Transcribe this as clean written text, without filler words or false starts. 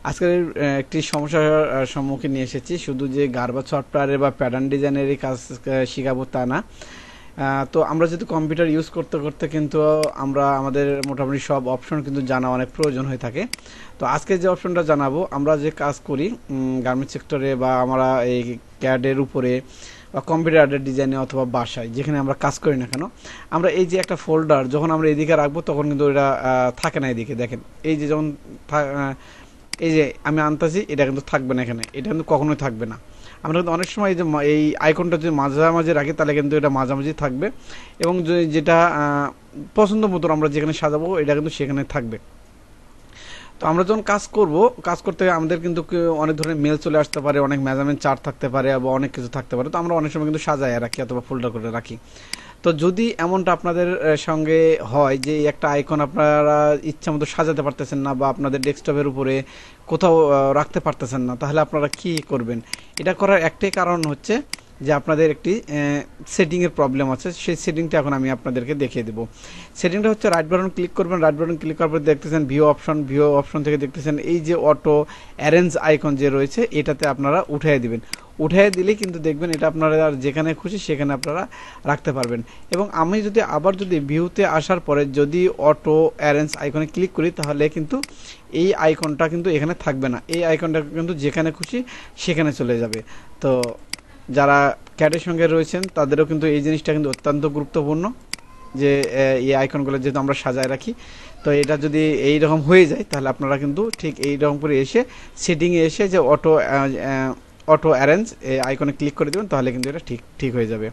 আজকের একটি সমস্যার সম্মুখীন নিয়ে এসেছি। শুধু যে গার্বা সফটওয়্যারের বা প্যাটার্ন ডিজাইনেরই কাজ শেখাবো তা না। তো আমরা যেহেতু কম্পিউটার ইউজ করতে করতে কিন্তু আমাদের মোটামুটি সব অপশন কিন্তু জানা অনেক প্রয়োজন হয়ে থাকে। তো আজকে যে অপশনটা জানাবো, আমরা যে কাজ করি গার্মেন্টস সেক্টরে বা আমরা এই ক্যাডের উপরে বা কম্পিউটার ডিজাইনে অথবা বাসায় যেখানে আমরা কাজ করি না কেন, আমরা এই যে একটা ফোল্ডার যখন আমরা এদিকে রাখবো তখন কিন্তু এটা থাকে না। এদিকে দেখেন, এই যে যখন এই যে আমি আনতেছি এটা কিন্তু থাকবে না, এখানে এটা কিন্তু কখনোই থাকবে না। আমরা কিন্তু অনেক সময় এই যে এই আইকনটা যদি মাঝামাঝি রাখি তাহলে কিন্তু এটা মাঝামাঝি থাকবে, এবং যেটা পছন্দ মতো আমরা যেখানে সাজাবো এটা কিন্তু সেখানে থাকবে। তো আমরা যখন কাজ করতে আমাদের কিন্তু অনেক ধরনের মেল চলে আসতে পারে, অনেক মেজারমেন্ট চার্ট থাকতে পারে বা অনেক কিছু থাকতে পারে। তো আমরা অনেক সময় কিন্তু সাজায় রাখি অথবা ফোল্ডার করে রাখি। তো যদি এমনটা আপনাদের সঙ্গে হয় যে একটা আইকন আপনারা ইচ্ছা মতো সাজাতে পারতেছেন না বা আপনাদের ডেস্কটপের উপরে কোথাও রাখতে পারতেছেন না, তাহলে আপনারা কি করবেন? এটা করার একটাই কারণ হচ্ছে যে আপনাদের একটি সেটিংয়ের প্রবলেম আছে। সেই সেটিংটা এখন আমি আপনাদেরকে দেখিয়ে দেবো। সেটিংটা হচ্ছে রাইট বাটন ক্লিক করবেন। রাইট বাটন ক্লিক করার পর দেখতেছেন ভিউ অপশন থেকে দেখতেছেন এই যে অটো অ্যারেঞ্জ আইকন যে রয়েছে, এটাতে আপনারা উঠিয়ে দিবেন। উঠিয়ে দিলেই কিন্তু দেখবেন এটা আপনারা যেখানে খুশি সেখানে আপনারা রাখতে পারবেন। এবং আমি যদি ভিউতে আসার পরে যদি অটো অ্যারেঞ্জ আইকনে ক্লিক করি, তাহলে কিন্তু এই আইকনটা কিন্তু এখানে থাকবে না। এই আইকনটা কিন্তু যেখানে খুশি সেখানে চলে যাবে। তো যারা ক্যাটের সঙ্গে রয়েছেন তাদেরও কিন্তু এই জিনিসটা কিন্তু অত্যন্ত গুরুত্বপূর্ণ যে এই আইকনগুলো যেহেতু আমরা সাজায় রাখি, তো এটা যদি এই রকম হয়ে যায় তাহলে আপনারা কিন্তু ঠিক এই রকম করে এসে সেটিংয়ে এসে যে অটো অ্যারেঞ্জ এই আইকনে ক্লিক করে দেবেন, তাহলে কিন্তু এটা ঠিক হয়ে যাবে।